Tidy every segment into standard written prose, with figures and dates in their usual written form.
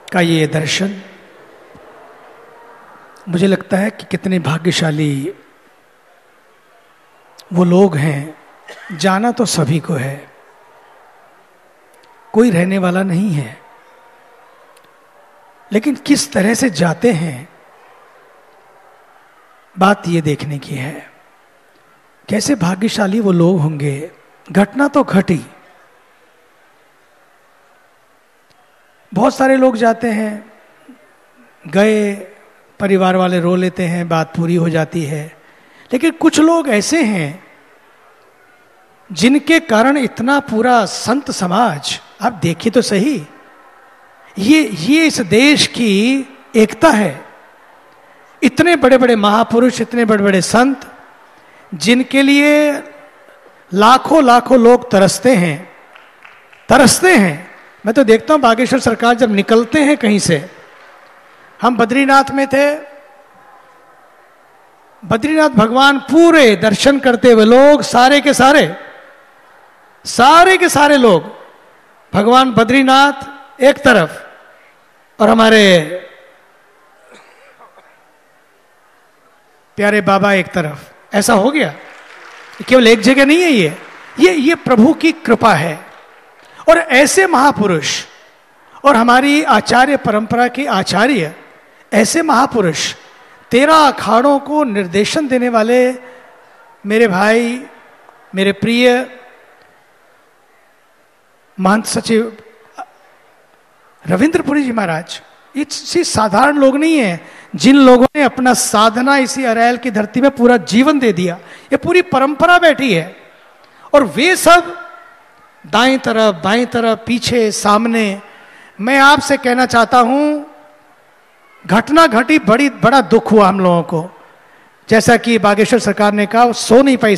का ये दर्शन मुझे लगता है कि कितने भाग्यशाली वो लोग हैं। जाना तो सभी को है, कोई रहने वाला नहीं है, लेकिन किस तरह से जाते हैं बात ये देखने की है। कैसे भाग्यशाली वो लोग होंगे। घटना तो घटी, बहुत सारे लोग जाते हैं, गए, परिवार वाले रो लेते हैं, बात पूरी हो जाती है। लेकिन कुछ लोग ऐसे हैं जिनके कारण इतना पूरा संत समाज, आप देखिए तो सही, ये इस देश की एकता है। इतने बड़े बड़े महापुरुष, इतने बड़े बड़े संत, जिनके लिए लाखों लाखों लोग तरसते हैं। मैं तो देखता हूं बागेश्वर सरकार जब निकलते हैं कहीं से, हम बद्रीनाथ में थे, बद्रीनाथ भगवान पूरे दर्शन करते हुए लोग, सारे के सारे लोग, भगवान बद्रीनाथ एक तरफ और हमारे प्यारे बाबा एक तरफ, ऐसा हो गया। केवल एक जगह नहीं है ये प्रभु की कृपा है। और ऐसे महापुरुष और हमारी आचार्य परंपरा के आचार्य, ऐसे महापुरुष, 13 अखाड़ों को निर्देशन देने वाले मेरे भाई, मेरे प्रिय महंत सचिव रविंद्रपुरी जी महाराज, ये साधारण लोग नहीं है जिन लोगों ने अपना साधना इसी अरैल की धरती में पूरा जीवन दे दिया। ये पूरी परंपरा बैठी है और वे सब दाएं तरफ, बाएं तरफ, पीछे, सामने। मैं आपसे कहना चाहता हूं, घटना घटी, बड़ा दुख हुआ हम लोगों को। जैसा कि बागेश्वर सरकार ने कहा, सो नहीं पाई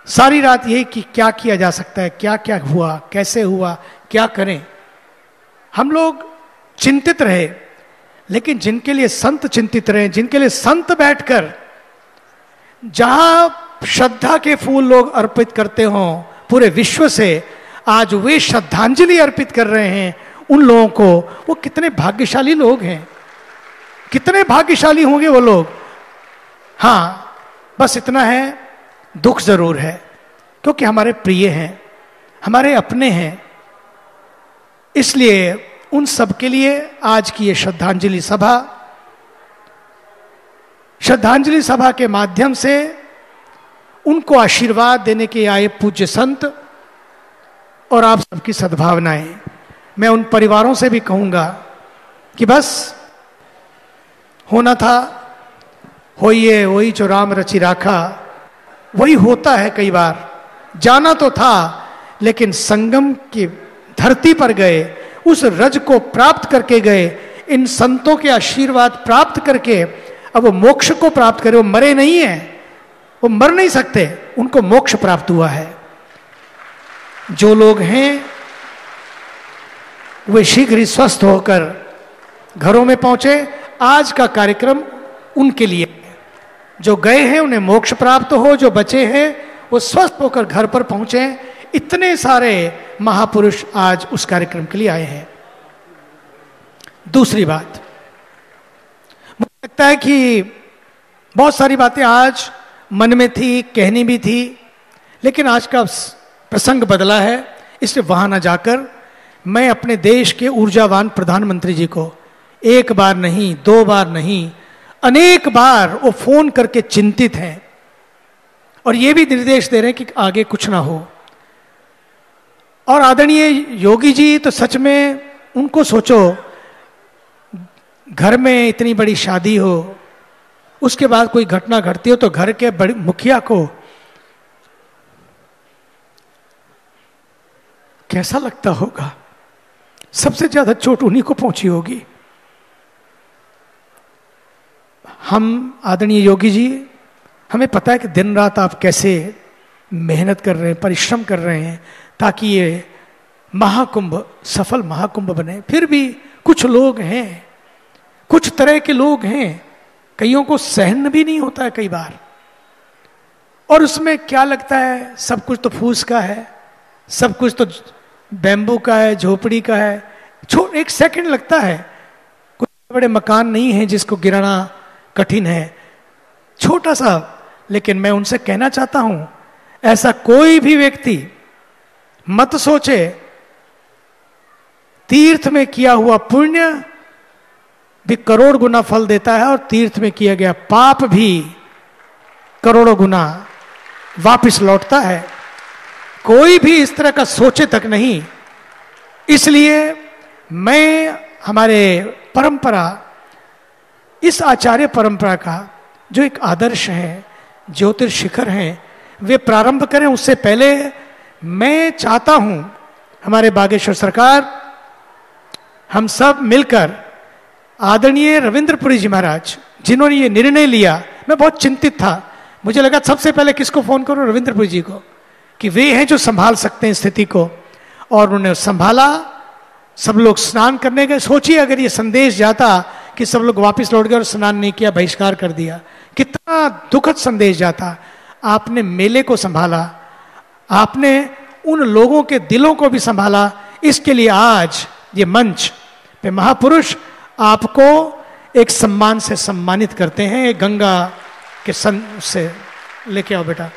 सारी रात यही कि क्या किया जा सकता है, क्या क्या हुआ, कैसे हुआ, क्या करें। हम लोग चिंतित रहे, लेकिन जिनके लिए संत चिंतित रहे, जिनके लिए संत बैठकर जहां श्रद्धा के फूल लोग अर्पित करते हों पूरे विश्व से, आज वे श्रद्धांजलि अर्पित कर रहे हैं उन लोगों को। वो कितने भाग्यशाली लोग हैं, कितने भाग्यशाली होंगे वो लोग। हाँ, बस इतना है, दुख जरूर है, क्योंकि हमारे प्रिय हैं, हमारे अपने हैं। इसलिए उन सब के लिए आज की ये श्रद्धांजलि सभा के माध्यम से उनको आशीर्वाद देने के आए पूज्य संत और आप सबकी सद्भावनाएं। मैं उन परिवारों से भी कहूंगा कि बस होना था, होइए वही जो राम रचि राखा, वही होता है। कई बार जाना तो था, लेकिन संगम की धरती पर गए, उस रज को प्राप्त करके गए, इन संतों के आशीर्वाद प्राप्त करके अब वो मोक्ष को प्राप्त करे। वो मरे नहीं है, वो मर नहीं सकते, उनको मोक्ष प्राप्त हुआ है। जो लोग हैं वे शीघ्र ही स्वस्थ होकर घरों में पहुंचे। आज का कार्यक्रम उनके लिए, जो गए हैं उन्हें मोक्ष प्राप्त हो, जो बचे हैं वो स्वस्थ होकर घर पर पहुंचे। इतने सारे महापुरुष आज उस कार्यक्रम के लिए आए हैं। दूसरी बात, मुझे लगता है कि बहुत सारी बातें आज मन में थी, कहनी भी थी, लेकिन आज का प्रसंग बदला है। इसलिए वहां ना जाकर मैं अपने देश के ऊर्जावान प्रधानमंत्री जी को एक बार नहीं, 2 बार नहीं, अनेक बार वो फोन करके चिंतित हैं और ये भी निर्देश दे रहे हैं कि आगे कुछ ना हो। और आदरणीय योगी जी तो सच में, उनको सोचो, घर में इतनी बड़ी शादी हो, उसके बाद कोई घटना घटती हो तो घर के बड़े मुखिया को कैसा लगता होगा। सबसे ज्यादा चोट उन्हीं को पहुंची होगी। हम आदरणीय योगी जी, हमें पता है कि दिन रात आप कैसे मेहनत कर रहे हैं, परिश्रम कर रहे हैं ताकि ये महाकुंभ सफल महाकुंभ बने। फिर भी कुछ लोग हैं, कुछ तरह के लोग हैं, कईयों को सहन भी नहीं होता है कई बार, और उसमें क्या लगता है सब कुछ तो फूस का है, सब कुछ तो बैम्बू का है, झोपड़ी का है, एक सेकंड लगता है, कुछ बड़े मकान नहीं है जिसको गिराना कठिन है, छोटा सा। लेकिन मैं उनसे कहना चाहता हूं, ऐसा कोई भी व्यक्ति मत सोचे, तीर्थ में किया हुआ पुण्य भी करोड़ गुना फल देता है और तीर्थ में किया गया पाप भी करोड़ों गुना वापस लौटता है। कोई भी इस तरह का सोचे तक नहीं। इसलिए मैं हमारे परंपरा, इस आचार्य परंपरा का जो एक आदर्श है, ज्योतिर्शिखर हैं, वे प्रारंभ करें। उससे पहले मैं चाहता हूं हमारे बागेश्वर सरकार, हम सब मिलकर आदरणीय रविंद्रपुरी जी महाराज, जिन्होंने ये निर्णय लिया, मैं बहुत चिंतित था, मुझे लगा सबसे पहले किसको फोन करूं, रविंद्रपुरी जी को, कि वे हैं जो संभाल सकते हैं स्थिति को। और उन्होंने संभाला। सब लोग स्नान करने गए। सोचिए अगर ये संदेश जाता कि सब लोग वापस लौट गए और स्नान नहीं किया, बहिष्कार कर दिया, कितना दुखद संदेश जाता। आपने मेले को संभाला, आपने उन लोगों के दिलों को भी संभाला। इसके लिए आज ये मंच पे महापुरुष आपको एक सम्मान से सम्मानित करते हैं। एक गंगा के से लेके आओ बेटा।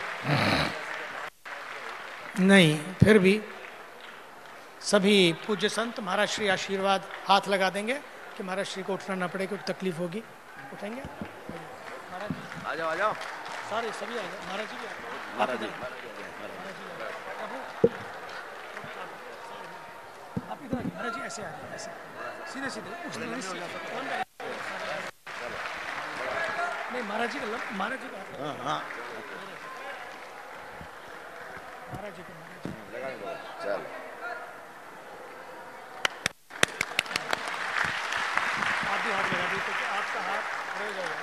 नहीं, फिर भी सभी पूज्य संत महाराज श्री आशीर्वाद हाथ लगा देंगे कि महाराज श्री को उठना ना पड़े, क्योंकि तकलीफ होगी। उठेंगे महाराज, आ जाओ, आ जाओ, सारे सभी आ जाओ। महाराज जी भी महाराज जी आप इधर आइए। महाराज जी ऐसे आ जाए, ऐसे सीधे सीधे नहीं। महाराज जी का, महाराज जी का, हाँ महाराज जी को लगा दो। चल, आप भी हाथ लगा दीजिए, तो आपका हाथ रह जाएगा,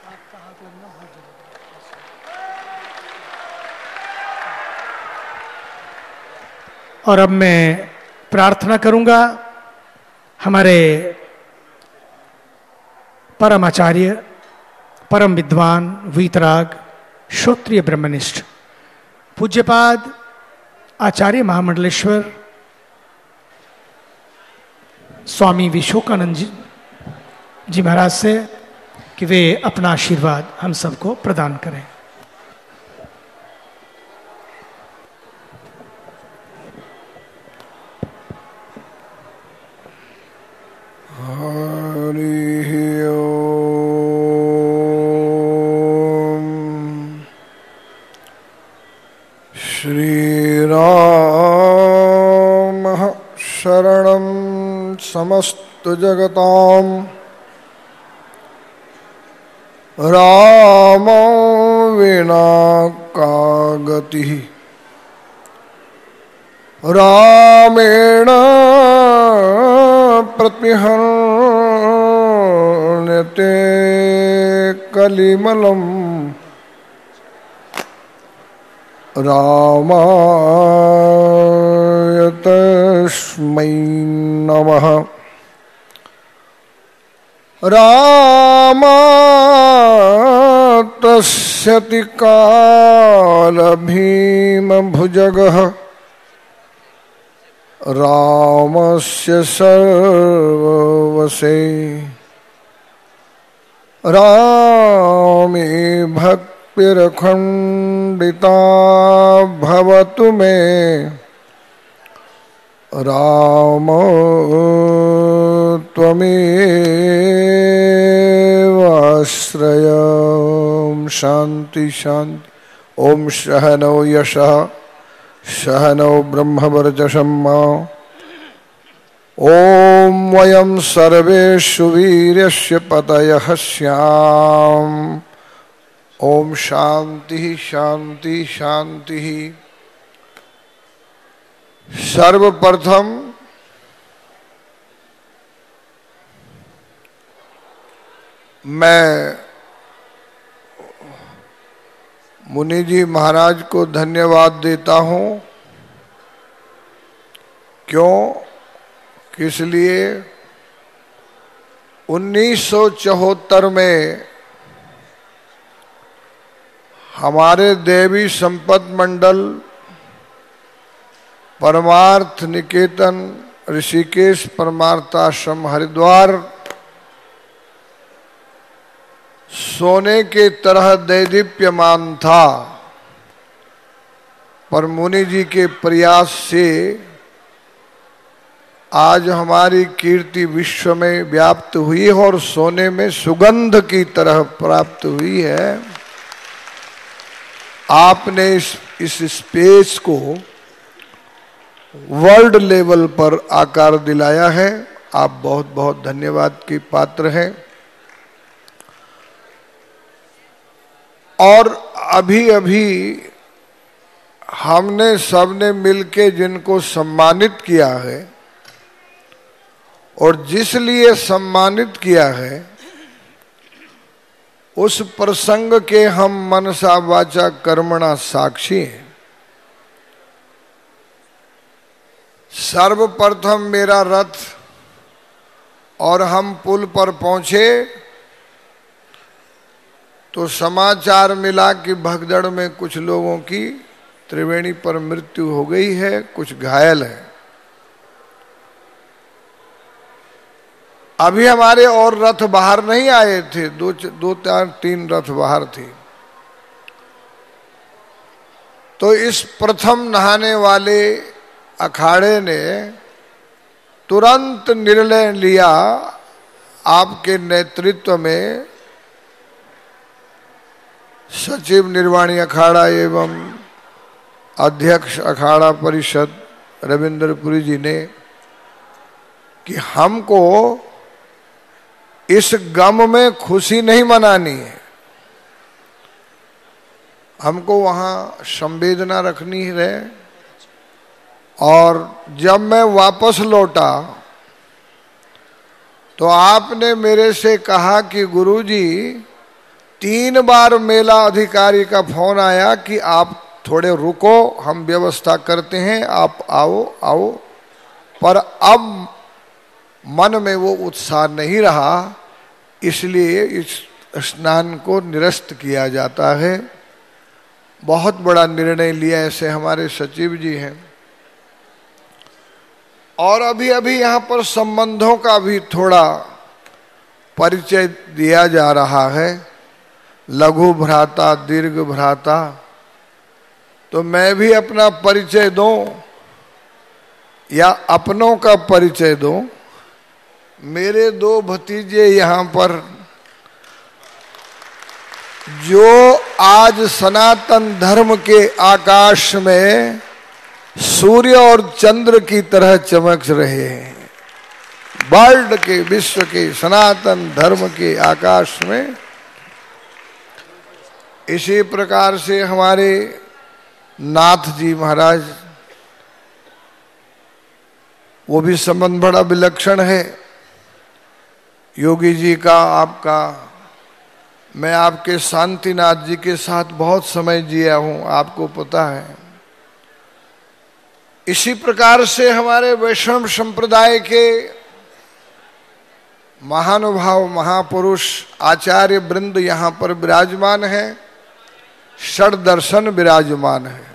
आपका हाथ लगना बहुत जरूरी है। और अब मैं प्रार्थना करूंगा हमारे परम आचार्य, परम विद्वान, वीतराग, श्रोत्रिय ब्रह्मनिष्ठ पूज्यपाद आचार्य महामंडलेश्वर स्वामी विशोकानंद जी महाराज से कि वे अपना आशीर्वाद हम सबको प्रदान करें। समस्त जगतां राम विना का गतिः रामेण प्रतिहन्यते कलिमलम् रामाय तस्मै नमः। रामातस्यति कालभीमभुजगः रामस्य सर्ववशे रामे भक्तिरखण्डिता भवतु मे राम त्वमेव आश्रयं। शांति शांति। ओम सहनौ यशः सहनौ ब्रह्मवर्चसं ओम वयं सर्वे वीर्यस्य पतयः स्याम। ओम शांति शांति शांति। सर्वप्रथम मैं मुनि जी महाराज को धन्यवाद देता हूँ। क्यों? किस लिए? 1974 में हमारे देवी संपत मंडल परमार्थ निकेतन ऋषिकेश परमार्थाश्रम हरिद्वार सोने के तरह दैदीप्यमान था, पर मुनि जी के प्रयास से आज हमारी कीर्ति विश्व में व्याप्त हुई है और सोने में सुगंध की तरह प्राप्त हुई है। आपने इस स्पेस को वर्ल्ड लेवल पर आकार दिलाया है। आप बहुत बहुत धन्यवाद के पात्र हैं। और अभी अभी हमने सबने मिलके जिनको सम्मानित किया है और जिस लिए सम्मानित किया है उस प्रसंग के हम मनसा वाचा कर्मणा साक्षी हैं। सर्वप्रथम मेरा रथ और हम पुल पर पहुंचे तो समाचार मिला कि भगदड़ में कुछ लोगों की त्रिवेणी पर मृत्यु हो गई है, कुछ घायल है। अभी हमारे और रथ बाहर नहीं आए थे, दो तीन रथ बाहर थे। तो इस प्रथम नहाने वाले अखाड़े ने तुरंत निर्णय लिया, आपके नेतृत्व में सचिव निर्वाणी अखाड़ा एवं अध्यक्ष अखाड़ा परिषद रविंद्रपुरी जी ने, कि हमको इस गम में खुशी नहीं मनानी है, हमको वहां संवेदना रखनी है। और जब मैं वापस लौटा तो आपने मेरे से कहा कि गुरुजी 3 बार मेला अधिकारी का फोन आया कि आप थोड़े रुको, हम व्यवस्था करते हैं, आप आओ आओ। पर अब मन में वो उत्साह नहीं रहा, इसलिए इस स्नान को निरस्त किया जाता है। बहुत बड़ा निर्णय लिया, ऐसे हमारे सचिव जी हैं। और अभी अभी यहाँ पर संबंधों का भी थोड़ा परिचय दिया जा रहा है, लघु भ्राता दीर्घ भ्राता। तो मैं भी अपना परिचय दूं या अपनों का परिचय दूं। मेरे 2 भतीजे यहाँ पर जो आज सनातन धर्म के आकाश में सूर्य और चंद्र की तरह चमक रहे हैं, वर्ल्ड के विश्व के सनातन धर्म के आकाश में। इसी प्रकार से हमारे नाथ जी महाराज, वो भी संबंध बड़ा विलक्षण है। योगी जी का, आपका, मैं आपके शांतिनाथ जी के साथ बहुत समय जिया हूं, आपको पता है। इसी प्रकार से हमारे वैष्णव संप्रदाय के महानुभाव महापुरुष आचार्य वृंद यहाँ पर विराजमान है, षड दर्शन विराजमान है।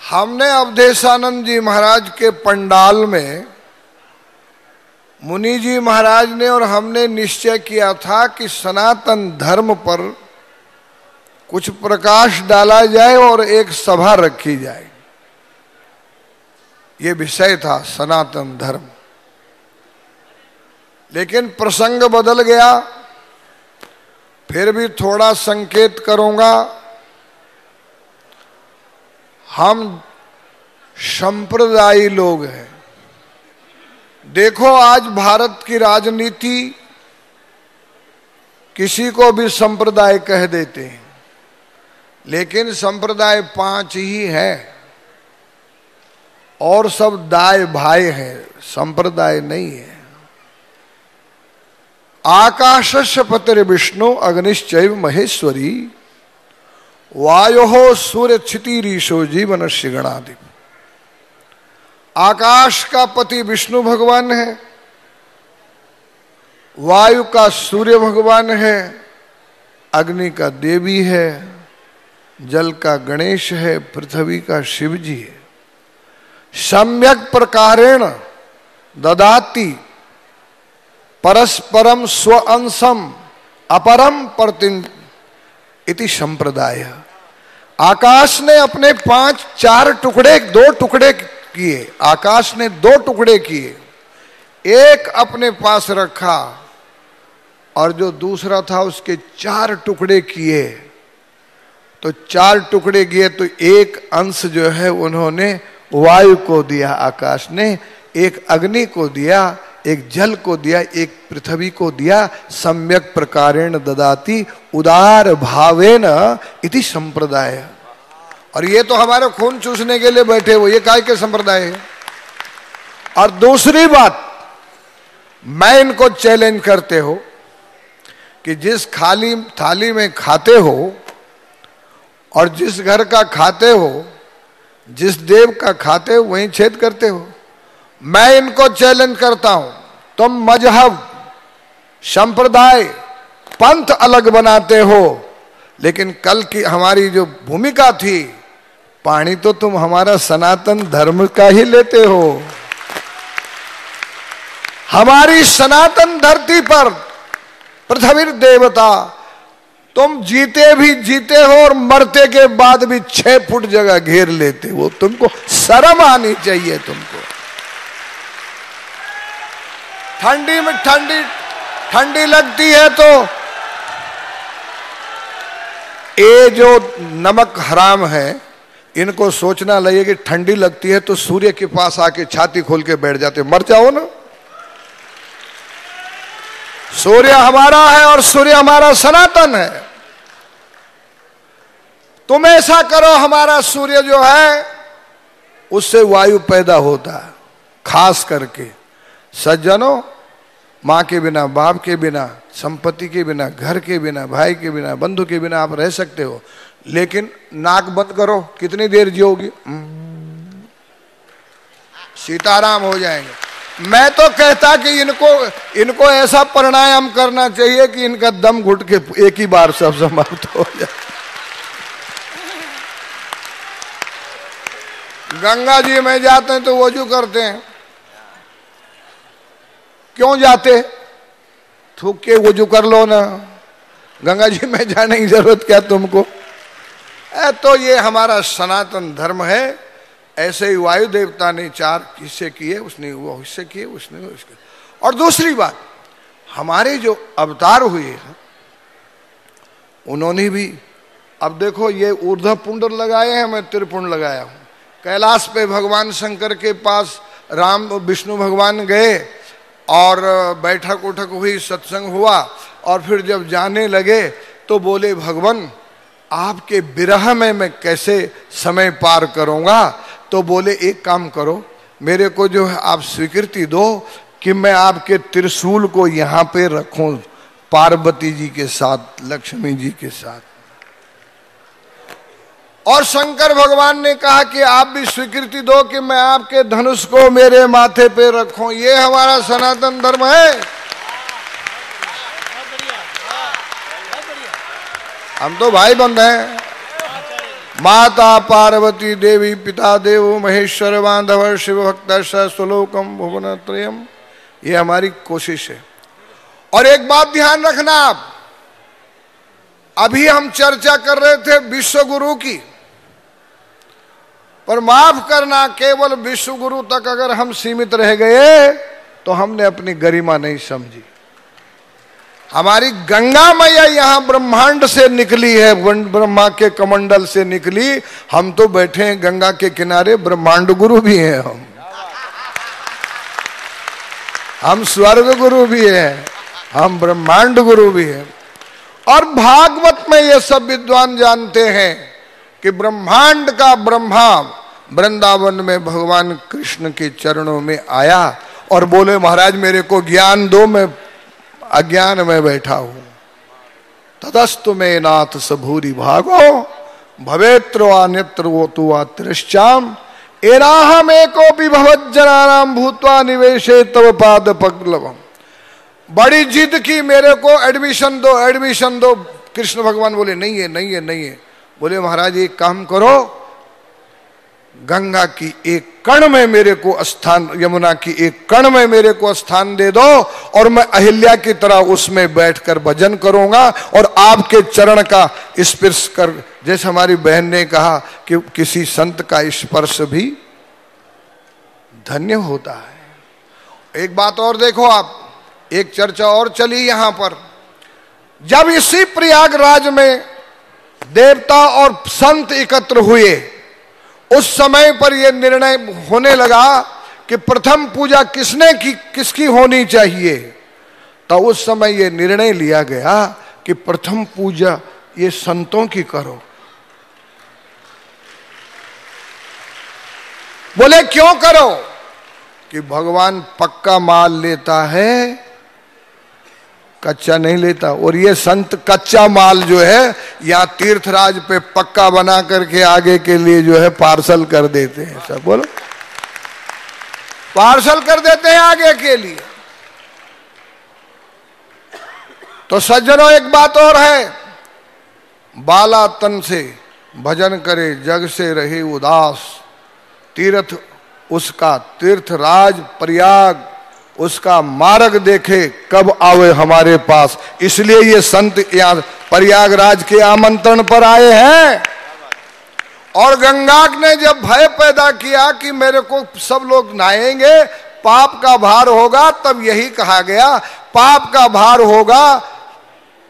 हमने अवधेशानंद जी महाराज के पंडाल में मुनि जी महाराज ने और हमने निश्चय किया था कि सनातन धर्म पर कुछ प्रकाश डाला जाए और एक सभा रखी जाए। ये विषय था सनातन धर्म। लेकिन प्रसंग बदल गया। फिर भी थोड़ा संकेत करूंगा। हम संप्रदायी लोग हैं। देखो आज भारत की राजनीति किसी को भी संप्रदाय कह देते हैं, लेकिन संप्रदाय 5 ही है और सब दाय भाई हैं, संप्रदाय नहीं है। आकाशस्य पतिर्विष्णु अग्निश्चैव महेश्वरी वायोः सूर्य क्षितिरीशो जीवनस्य गणादि। आकाश का पति विष्णु भगवान है, वायु का सूर्य भगवान है, अग्नि का देवी है, जल का गणेश है, पृथ्वी का शिव जी है। सम्यक प्रकारेण ददाति परस्परम स्व अंशम अपरम प्रतिन इति संप्रदाय। आकाश ने अपने 4 टुकड़े 2 टुकड़े किए, आकाश ने 2 टुकड़े किए, एक अपने पास रखा और जो दूसरा था उसके 4 टुकड़े किए। तो 4 टुकड़े किए तो एक अंश जो है उन्होंने वायु को दिया, आकाश ने एक अग्नि को दिया, एक जल को दिया, एक पृथ्वी को दिया। सम्यक प्रकारेण ददाति उदार भावेन इति संप्रदाय। और ये तो हमारे खून चूसने के लिए बैठे हो, ये काय के संप्रदाय है। और दूसरी बात, मैं इनको चैलेंज करते हो कि जिस खाली थाली में खाते हो और जिस घर का खाते हो, जिस देव का खाते हो वहीं छेद करते हो। मैं इनको चैलेंज करता हूं, तुम मजहब, संप्रदाय, पंथ अलग बनाते हो, लेकिन कल की हमारी जो भूमिका थी, पानी तो तुम हमारा सनातन धर्म का ही लेते हो। हमारी सनातन धरती पर पृथ्वी देवता, तुम जीते भी जीते हो और मरते के बाद भी 6 फुट जगह घेर लेते हो। तुमको शर्म आनी चाहिए। तुमको ठंडी में ठंडी लगती है तो ये जो नमक हराम है, इनको सोचना लगे कि ठंडी लगती है तो सूर्य के पास आके छाती खोल के बैठ जाते, मर जाओ ना। सूर्य हमारा है और सूर्य हमारा सनातन है। तुम ऐसा करो, हमारा सूर्य जो है उससे वायु पैदा होता है। खास करके सज्जनों, मां के बिना, बाप के बिना, संपत्ति के बिना, घर के बिना, भाई के बिना, बंधु के बिना आप रह सकते हो, लेकिन नाक बंद करो, कितनी देर जियोगी? सीताराम हो जाएंगे। मैं तो कहता कि इनको ऐसा प्राणायाम करना चाहिए कि इनका दम घुट के एक ही बार सब समाप्त हो जाए। गंगा जी में जाते हैं तो वजू करते हैं, क्यों जाते? थूक के वजू कर लो ना, गंगा जी में जाने की जरूरत क्या तुमको? तो ये हमारा सनातन धर्म है। ऐसे ही वायु देवता ने 4 हिस्से किए, उसने वो हिस्से किए, उसने वो हिस्से। और दूसरी बात, हमारे जो अवतार हुए हैं उन्होंने भी, अब देखो ये ऊर्ध्व पुंड लगाए हैं, मैं त्रिपुंड लगाया हूं। कैलाश पे भगवान शंकर के पास राम विष्णु भगवान गए और बैठक उठक हुई, सत्संग हुआ, और फिर जब जाने लगे तो बोले भगवान आपके विरह में मैं कैसे समय पार करूंगा? तो बोले एक काम करो, मेरे को जो है आप स्वीकृति दो कि मैं आपके त्रिशूल को यहाँ पे रखूं पार्वती जी के साथ, लक्ष्मी जी के साथ। और शंकर भगवान ने कहा कि आप भी स्वीकृति दो कि मैं आपके धनुष को मेरे माथे पे रखूं। ये हमारा सनातन धर्म है। हम तो भाई बंद हैं। माता पार्वती देवी, पिता देवो महेश्वर, बांधव शिव भक्त स्वलोकम भुवनत्रयम, ये हमारी कोशिश है। और एक बात ध्यान रखना आप, अभी हम चर्चा कर रहे थे विश्व गुरु की, पर माफ करना, केवल विश्व गुरु तक अगर हम सीमित रह गए तो हमने अपनी गरिमा नहीं समझी। हमारी गंगा मैया यहां ब्रह्मांड से निकली है, ब्रह्मा के कमंडल से निकली। हम तो बैठे हैं गंगा के किनारे, ब्रह्मांड गुरु भी हैं हम स्वर्ग गुरु भी हैं, हम ब्रह्मांड गुरु भी हैं। और भागवत में ये सब विद्वान जानते हैं कि ब्रह्मांड का ब्रह्मा वृंदावन में भगवान कृष्ण के चरणों में आया और बोले महाराज मेरे को ज्ञान दो, मैं अज्ञान में बैठा हूं। ततस्तु में नाथ सबूरी भागो भवेत्र वा नेत्र वो तु वा तिरश्चाम एनाहम एको भवज्जनानाम भूत्वा निवेशे तव पाद पल्लवम। बड़ी जिद की, मेरे को एडमिशन दो, एडमिशन दो। कृष्ण भगवान बोले नहीं है, नहीं है, नहीं है। बोले महाराज एक काम करो, गंगा की एक कण में मेरे को स्थान, यमुना की एक कण में मेरे को स्थान दे दो और मैं अहिल्या की तरह उसमें बैठकर भजन करूंगा और आपके चरण का स्पर्श कर, जैसे हमारी बहन ने कहा कि किसी संत का स्पर्श भी धन्य होता है। एक बात और देखो आप, एक चर्चा और चली यहां पर, जब इसी प्रयागराज में देवता और संत एकत्र हुए, उस समय पर यह निर्णय होने लगा कि प्रथम पूजा किसकी होनी चाहिए। तो उस समय यह निर्णय लिया गया कि प्रथम पूजा ये संतों की करो। बोले क्यों करो? कि भगवान पक्का माल लेता है, कच्चा नहीं लेता। और ये संत कच्चा माल जो है यहाँ तीर्थराज पे पक्का बना करके आगे के लिए जो है पार्सल कर देते हैं। सब बोलो, पार्सल कर देते हैं आगे के लिए। तो सज्जनों एक बात और है, बाला तन से भजन करे जग से रहे उदास, तीर्थ उसका तीर्थराज प्रयाग, उसका मार्ग देखे कब आवे हमारे पास। इसलिए ये संत यहाँ प्रयागराज के आमंत्रण पर आए हैं। और गंगा ने जब भय पैदा किया कि मेरे को सब लोग नहाएंगे, पाप का भार होगा, तब यही कहा गया पाप का भार होगा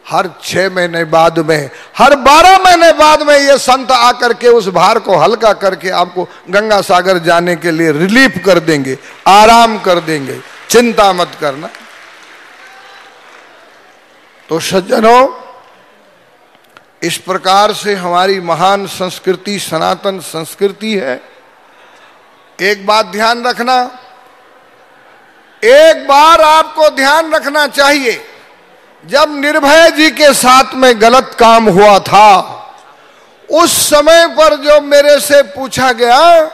हर 6 महीने बाद में, हर 12 महीने बाद में ये संत आकर के उस भार को हल्का करके आपको गंगा सागर जाने के लिए रिलीफ कर देंगे, आराम कर देंगे, चिंता मत करना। तो सज्जनों, इस प्रकार से हमारी महान संस्कृति सनातन संस्कृति है। एक बात ध्यान रखना, एक बार आपको ध्यान रखना चाहिए, जब निर्भय जी के साथ में गलत काम हुआ था, उस समय पर जो मेरे से पूछा गया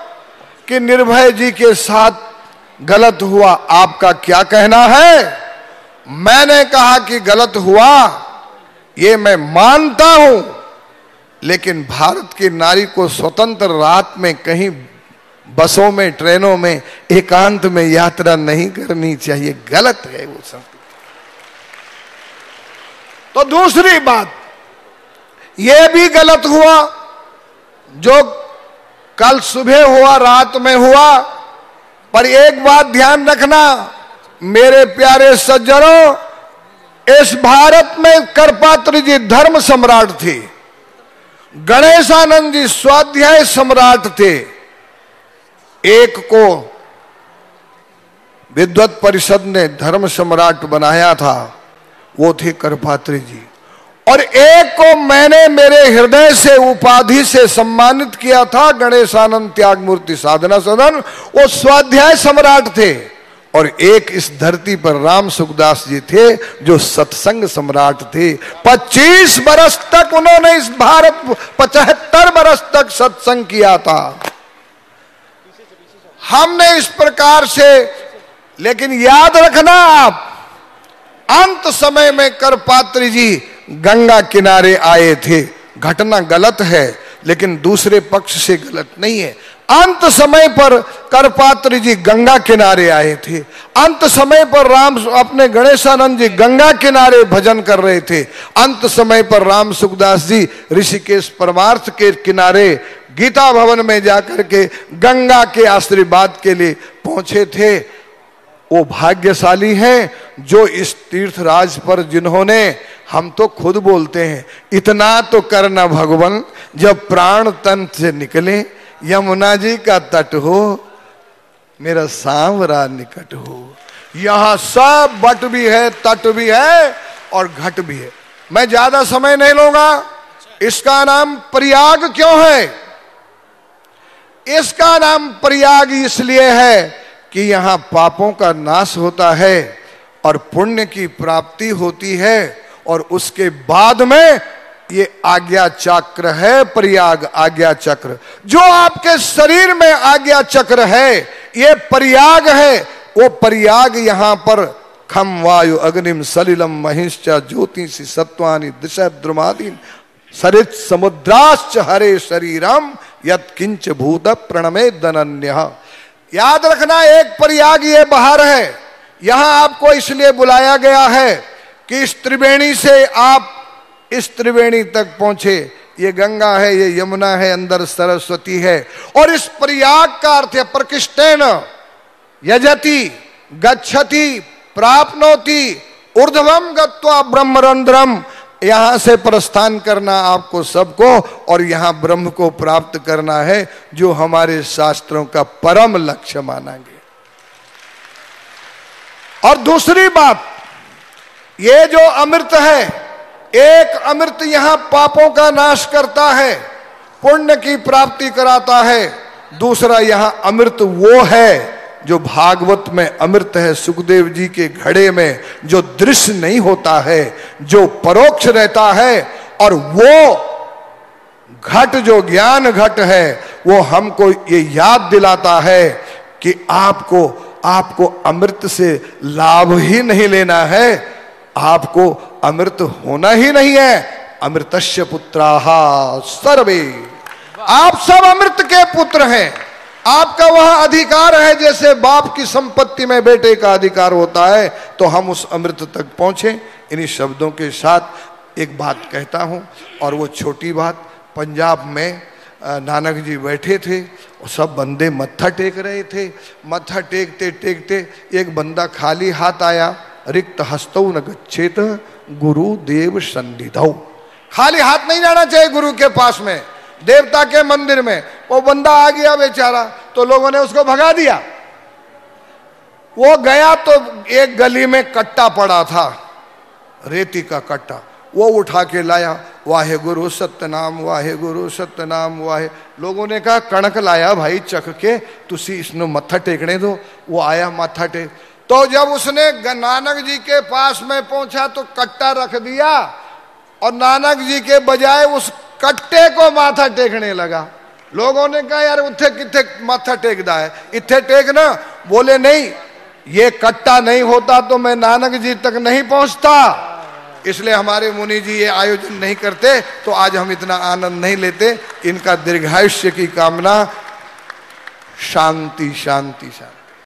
कि निर्भय जी के साथ गलत हुआ, आपका क्या कहना है? मैंने कहा कि गलत हुआ ये मैं मानता हूं, लेकिन भारत की नारी को स्वतंत्र रात में कहीं बसों में ट्रेनों में एकांत में यात्रा नहीं करनी चाहिए, गलत है वो संस्कृति। तो दूसरी बात ये भी गलत हुआ जो कल सुबह हुआ, रात में हुआ। पर एक बात ध्यान रखना मेरे प्यारे सज्जनों, इस भारत में करपात्र जी धर्म सम्राट थे, गणेशानंद जी स्वाध्याय सम्राट थे। एक को विद्वत परिषद ने धर्म सम्राट बनाया था, वो थे करपात्री जी, और एक को मैंने मेरे हृदय से उपाधि से सम्मानित किया था, गणेशानंद त्याग मूर्ति साधना सदन, वो स्वाध्याय सम्राट थे। और एक इस धरती पर राम सुखदास जी थे जो सत्संग सम्राट थे। 25 बरस तक उन्होंने इस भारत 75 बरस तक सत्संग किया था। हमने इस प्रकार से, लेकिन याद रखना आप, अंत समय में करपात्री जी गंगा किनारे आए थे। घटना गलत है लेकिन दूसरे पक्ष से गलत नहीं है। अंत समय पर करपात्री जी गंगा किनारे आए थे। अंत समय पर राम अपने गणेशानंद जी गंगा किनारे भजन कर रहे थे। अंत समय पर राम सुखदास जी ऋषिकेश परमार्थ के किनारे गीता भवन में जाकर के गंगा के आशीर्वाद के लिए पहुंचे थे। वो भाग्यशाली हैं जो इस तीर्थराज पर जिन्होंने, हम तो खुद बोलते हैं इतना तो करना भगवान, जब प्राण तन से निकले यमुना जी का तट हो, मेरा सांवरा निकट हो। यहां सब बट भी है, तट भी है और घट भी है। मैं ज्यादा समय नहीं लूंगा। इसका नाम प्रयाग क्यों है? इसका नाम प्रयाग इसलिए है कि यहां पापों का नाश होता है और पुण्य की प्राप्ति होती है, और उसके बाद में ये आज्ञा चक्र है। प्रयाग आज्ञा चक्र जो आपके शरीर में आज्ञा चक्र है, ये प्रयाग है। वो प्रयाग यहां पर खम वायु अग्निम सलिलम महिष्चा ज्योतिषि सत्वानि दिशा द्रुमादीन सरित समुद्राश्च हरे शरीरम यत किंच भूत प्रणमे दनन्य। याद रखना, एक प्रयाग ये बाहर है, यहां आपको इसलिए बुलाया गया है कि इस त्रिवेणी से आप इस त्रिवेणी तक पहुंचे। ये गंगा है, ये यमुना है, अंदर सरस्वती है। और इस प्रयाग का अर्थ है प्रकृष्टेन यजति गच्छति प्राप्नोति ऊर्ध्वम गत्वा ब्रह्मरंध्रम। यहां से प्रस्थान करना आपको सबको, और यहां ब्रह्म को प्राप्त करना है, जो हमारे शास्त्रों का परम लक्ष्य माना गया। और दूसरी बात, ये जो अमृत है, एक अमृत यहां पापों का नाश करता है, पुण्य की प्राप्ति कराता है। दूसरा यहां अमृत वो है जो भागवत में अमृत है, सुखदेव जी के घड़े में जो दृश्य नहीं होता है, जो परोक्ष रहता है। और वो घट जो ज्ञान घट है, वो हमको ये याद दिलाता है कि आपको अमृत से लाभ ही नहीं लेना है, आपको अमृत होना ही नहीं है। अमृतस्य पुत्राः सर्वे, आप सब अमृत के पुत्र हैं। आपका वह अधिकार है, जैसे बाप की संपत्ति में बेटे का अधिकार होता है, तो हम उस अमृत तक पहुंचे। इन्हीं शब्दों के साथ एक बात कहता हूं, और वो छोटी बात। पंजाब में नानक जी बैठे थे, और सब बंदे मत्था टेक रहे थे। मत्था टेकते टेकते एक बंदा खाली हाथ आया। रिक्त हस्तौ न गच्छेत गुरुदेव सन्निधौ। खाली हाथ नहीं जाना चाहिए गुरु के पास में, देवता के मंदिर में। वो बंदा आ गया बेचारा, तो लोगों ने उसको भगा दिया। वो गया तो एक गली में कट्टा पड़ा था, रेती का कट्टा, वो उठा के लाया। वाहे गुरु सत्यनाम, वाहे गुरु सत्यनाम, वाहे। लोगों ने कहा कणक लाया भाई, चख के तुसी इसनो मत्था टेकने दो। वो आया माथा टेक, तो जब उसने नानक जी के पास में पहुंचा तो कट्टा रख दिया, और नानक जी के बजाय उस कट्टे को माथा टेकने लगा। लोगों ने कहा यार उठे किथे माथा टेकदा है, इथे टेक ना। बोले नहीं, ये कट्टा नहीं होता तो मैं नानक जी तक नहीं पहुंचता। इसलिए हमारे मुनि जी ये आयोजन नहीं करते, तो आज हम इतना आनंद नहीं लेते। इनका दीर्घायुष्य की कामना। शांति शांति शांति।